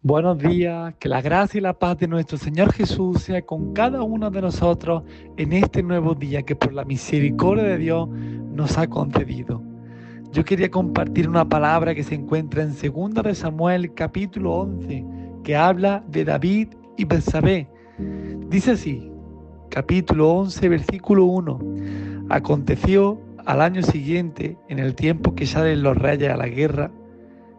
Buenos días, que la gracia y la paz de nuestro Señor Jesús sea con cada uno de nosotros en este nuevo día que por la misericordia de Dios nos ha concedido. Yo quería compartir una palabra que se encuentra en 2 de Samuel capítulo 11, que habla de David y Betsabé. Dice así, capítulo 11, versículo 1. Aconteció al año siguiente, en el tiempo que salen los reyes a la guerra,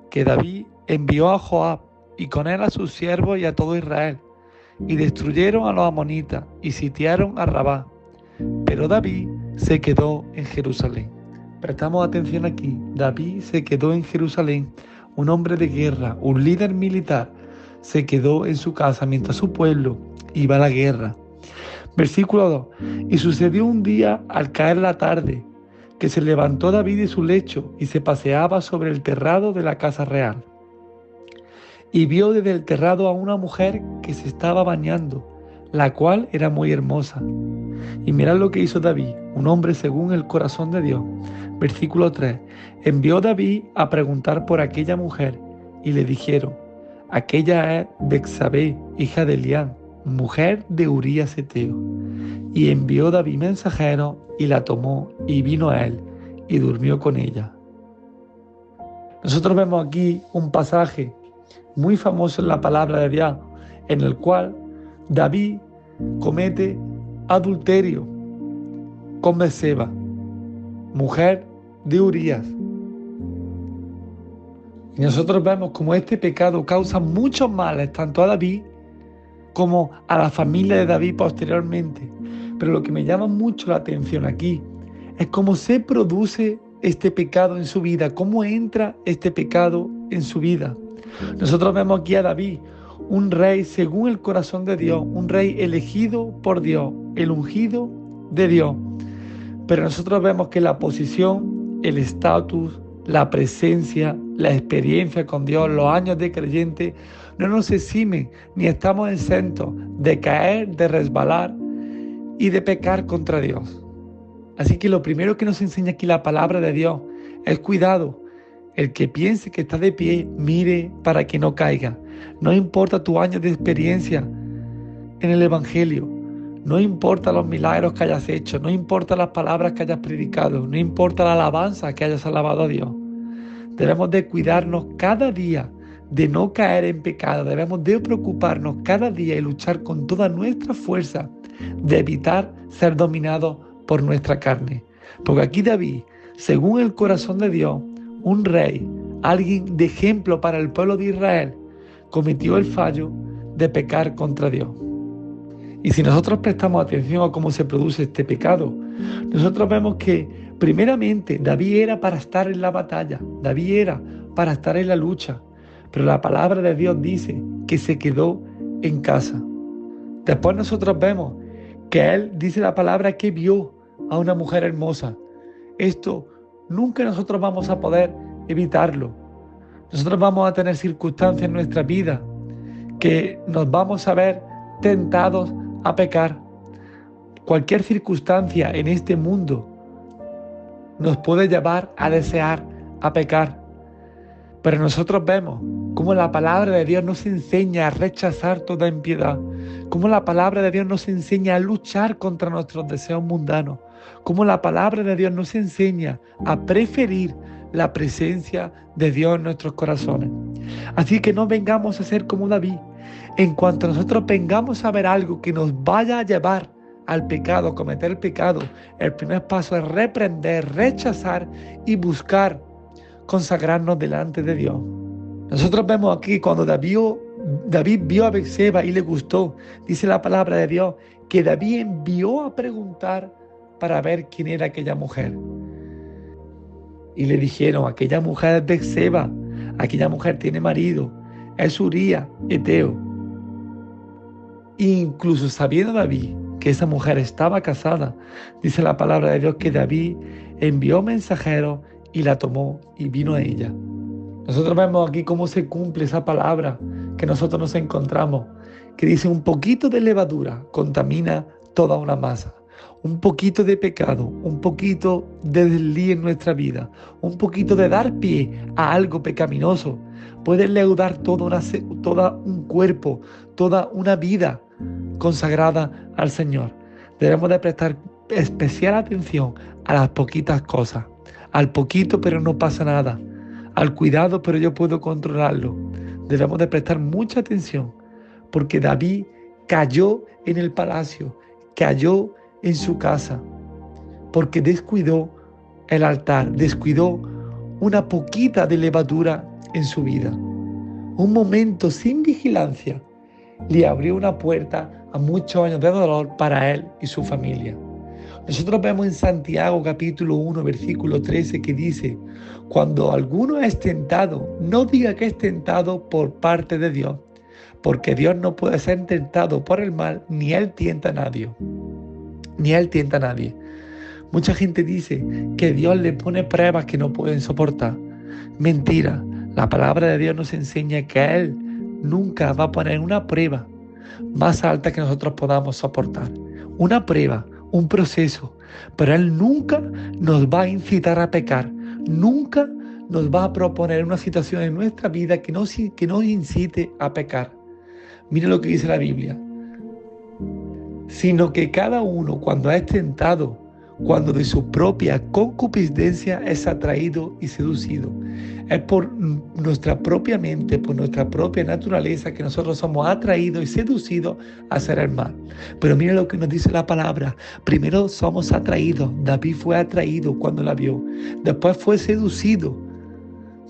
que David envió a Joab y con él a sus siervos y a todo Israel, y destruyeron a los amonitas y sitiaron a Rabá. Pero David se quedó en Jerusalén. Prestamos atención aquí. David se quedó en Jerusalén, un hombre de guerra, un líder militar, se quedó en su casa mientras su pueblo iba a la guerra. Versículo 2. Y sucedió un día al caer la tarde, que se levantó David de su lecho y se paseaba sobre el terrado de la casa real. Y vio desde el terrado a una mujer que se estaba bañando, la cual era muy hermosa. Y mirad lo que hizo David, un hombre según el corazón de Dios. Versículo 3. Envió David a preguntar por aquella mujer, y le dijeron: aquella es Betsabé, hija de Elián, mujer de Urías Eteo. Y envió David mensajero, y la tomó, y vino a él, y durmió con ella. Nosotros vemos aquí un pasaje muy famoso en la palabra de Dios, en el cual David comete adulterio con Betseba, mujer de Urías. Y nosotros vemos como este pecado causa muchos males, tanto a David como a la familia de David posteriormente. Pero lo que me llama mucho la atención aquí es cómo se produce este pecado en su vida, cómo entra este pecado en su vida. Nosotros vemos aquí a David, un rey según el corazón de Dios, un rey elegido por Dios, el ungido de Dios. Pero nosotros vemos que la posición, el estatus, la presencia, la experiencia con Dios, los años de creyente, no nos eximen ni estamos exentos de caer, de resbalar y de pecar contra Dios. Así que lo primero que nos enseña aquí la palabra de Dios es cuidado. El que piense que está de pie, mire para que no caiga. No importa tu año de experiencia en el Evangelio, no importa los milagros que hayas hecho, no importa las palabras que hayas predicado, no importa la alabanza que hayas alabado a Dios. Debemos de cuidarnos cada día de no caer en pecado. Debemos de preocuparnos cada día y luchar con toda nuestra fuerza de evitar ser dominados por nuestra carne. Porque aquí David, según el corazón de Dios, un rey, alguien de ejemplo para el pueblo de Israel, cometió el fallo de pecar contra Dios. Y si nosotros prestamos atención a cómo se produce este pecado, nosotros vemos que primeramente David era para estar en la batalla, David era para estar en la lucha, pero la palabra de Dios dice que se quedó en casa. Después nosotros vemos que él dice la palabra que vio a una mujer hermosa. Esto nunca nosotros vamos a poder evitarlo. Nosotros vamos a tener circunstancias en nuestra vida que nos vamos a ver tentados a pecar. Cualquier circunstancia en este mundo nos puede llevar a desear a pecar. Pero nosotros vemos cómo la palabra de Dios nos enseña a rechazar toda impiedad, cómo la palabra de Dios nos enseña a luchar contra nuestros deseos mundanos, cómo la palabra de Dios nos enseña a preferir la presencia de Dios en nuestros corazones. Así que no vengamos a ser como David. En cuanto nosotros vengamos a ver algo que nos vaya a llevar al pecado, a cometer el pecado, el primer paso es reprender, rechazar y buscar consagrarnos delante de Dios. Nosotros vemos aquí cuando David vio a Betseba y le gustó, dice la palabra de Dios, que David envió a preguntar para ver quién era aquella mujer. Y le dijeron: aquella mujer es Betseba, aquella mujer tiene marido, es Urías Eteo. Incluso sabiendo David que esa mujer estaba casada, dice la palabra de Dios que David envió mensajeros y la tomó y vino a ella. Nosotros vemos aquí cómo se cumple esa palabra que nosotros nos encontramos, que dice: un poquito de levadura contamina toda una masa. Un poquito de pecado, un poquito de desliz en nuestra vida, un poquito de dar pie a algo pecaminoso puede leudar toda un cuerpo, toda una vida consagrada al Señor. Debemos de prestar especial atención a las poquitas cosas, al poquito pero no pasa nada, al cuidado pero yo puedo controlarlo. Debemos de prestar mucha atención porque David cayó en el palacio, cayó en su casa, porque descuidó el altar, descuidó una poquita de levadura en su vida. Un momento sin vigilancia le abrió una puerta a muchos años de dolor para él y su familia. Nosotros vemos en Santiago capítulo 1 versículo 13 que dice: cuando alguno es tentado, no diga que es tentado por parte de Dios, porque Dios no puede ser tentado por el mal, ni Él tienta a nadie. Ni Él tienta a nadie. Mucha gente dice que Dios le pone pruebas que no pueden soportar. Mentira. La palabra de Dios nos enseña que Él nunca va a poner una prueba más alta que nosotros podamos soportar. Una prueba, un proceso. Pero Él nunca nos va a incitar a pecar. Nunca nos va a proponer una situación en nuestra vida que nos incite a pecar. Mire lo que dice la Biblia. Sino que cada uno, cuando es tentado, cuando de su propia concupiscencia es atraído y seducido. Es por nuestra propia mente, por nuestra propia naturaleza que nosotros somos atraídos y seducidos a hacer el mal. Pero mire lo que nos dice la palabra. Primero somos atraídos. David fue atraído cuando la vio. Después fue seducido.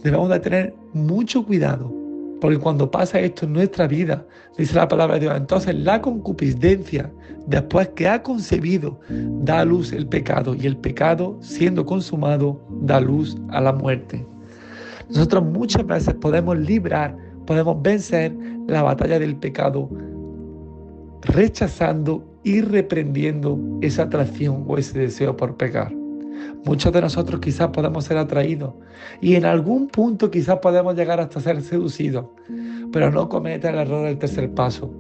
Debemos de tener mucho cuidado, porque cuando pasa esto en nuestra vida, dice la palabra de Dios, entonces la concupiscencia, después que ha concebido, da a luz el pecado, y el pecado, siendo consumado, da luz a la muerte. Nosotros muchas veces podemos vencer la batalla del pecado, rechazando y reprendiendo esa atracción o ese deseo por pecar. Muchos de nosotros quizás podemos ser atraídos y en algún punto quizás podemos llegar hasta ser seducidos, pero no cometa el error del tercer paso.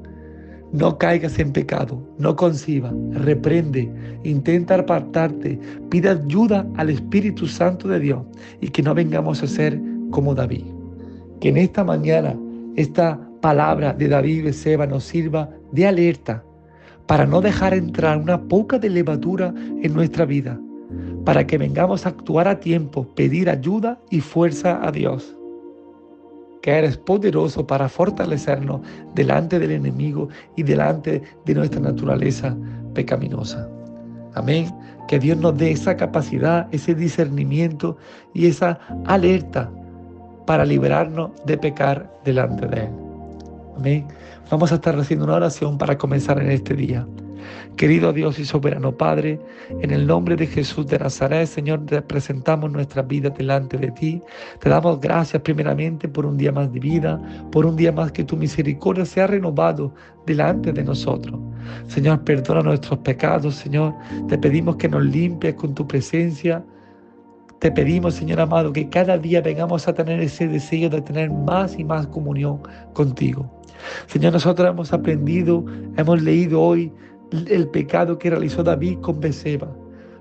No caigas en pecado, no concibas, reprende, intenta apartarte, pide ayuda al Espíritu Santo de Dios y que no vengamos a ser como David. Que en esta mañana esta palabra de David y Betseba nos sirva de alerta para no dejar entrar una poca de levadura en nuestra vida, para que vengamos a actuar a tiempo, pedir ayuda y fuerza a Dios, que eres poderoso para fortalecernos delante del enemigo y delante de nuestra naturaleza pecaminosa. Amén. Que Dios nos dé esa capacidad, ese discernimiento y esa alerta para liberarnos de pecar delante de Él. Amén. Vamos a estar haciendo una oración para comenzar en este día. Querido Dios y soberano Padre, en el nombre de Jesús de Nazaret, Señor, te presentamos nuestras vidas delante de ti. Te damos gracias primeramente por un día más de vida, por un día más que tu misericordia se ha renovado delante de nosotros. Señor, perdona nuestros pecados, Señor. Te pedimos que nos limpies con tu presencia. Te pedimos, Señor amado, que cada día vengamos a tener ese deseo de tener más y más comunión contigo. Señor, nosotros hemos aprendido, hemos leído hoy el pecado que realizó David con Betseba.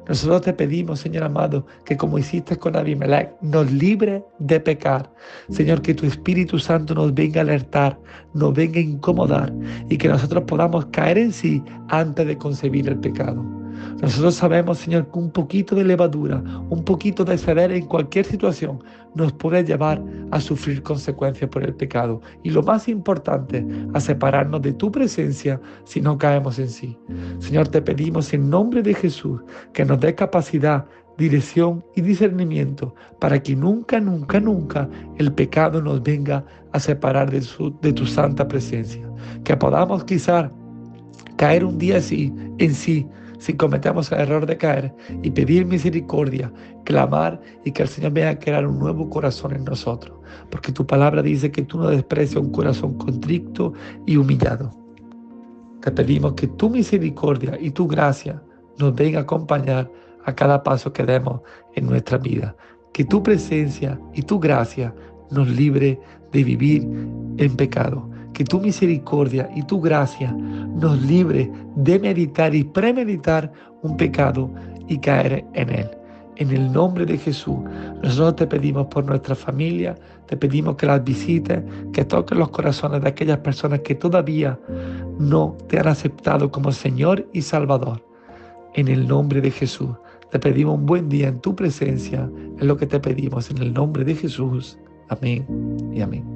Nosotros te pedimos, Señor amado, que como hiciste con Abimelech, nos libre de pecar. Señor, que tu Espíritu Santo nos venga a alertar, nos venga a incomodar y que nosotros podamos caer en sí antes de concebir el pecado. Nosotros sabemos, Señor, que un poquito de levadura, un poquito de ceder en cualquier situación nos puede llevar a sufrir consecuencias por el pecado. Y lo más importante, a separarnos de tu presencia si no caemos en sí. Señor, te pedimos en nombre de Jesús que nos dé capacidad, dirección y discernimiento para que nunca, nunca, nunca el pecado nos venga a separar de tu santa presencia. Que podamos quizás caer un día en sí, si cometemos el error de caer, y pedir misericordia, clamar y que el Señor venga a crear un nuevo corazón en nosotros. Porque tu palabra dice que tú no desprecias un corazón contrito y humillado. Te pedimos que tu misericordia y tu gracia nos venga a acompañar a cada paso que demos en nuestra vida. Que tu presencia y tu gracia nos libre de vivir en pecado. Que tu misericordia y tu gracia nos libre de meditar y premeditar un pecado y caer en él. En el nombre de Jesús, nosotros te pedimos por nuestra familia, te pedimos que las visites, que toques los corazones de aquellas personas que todavía no te han aceptado como Señor y Salvador. En el nombre de Jesús, te pedimos un buen día en tu presencia, es lo que te pedimos en el nombre de Jesús. Amén y amén.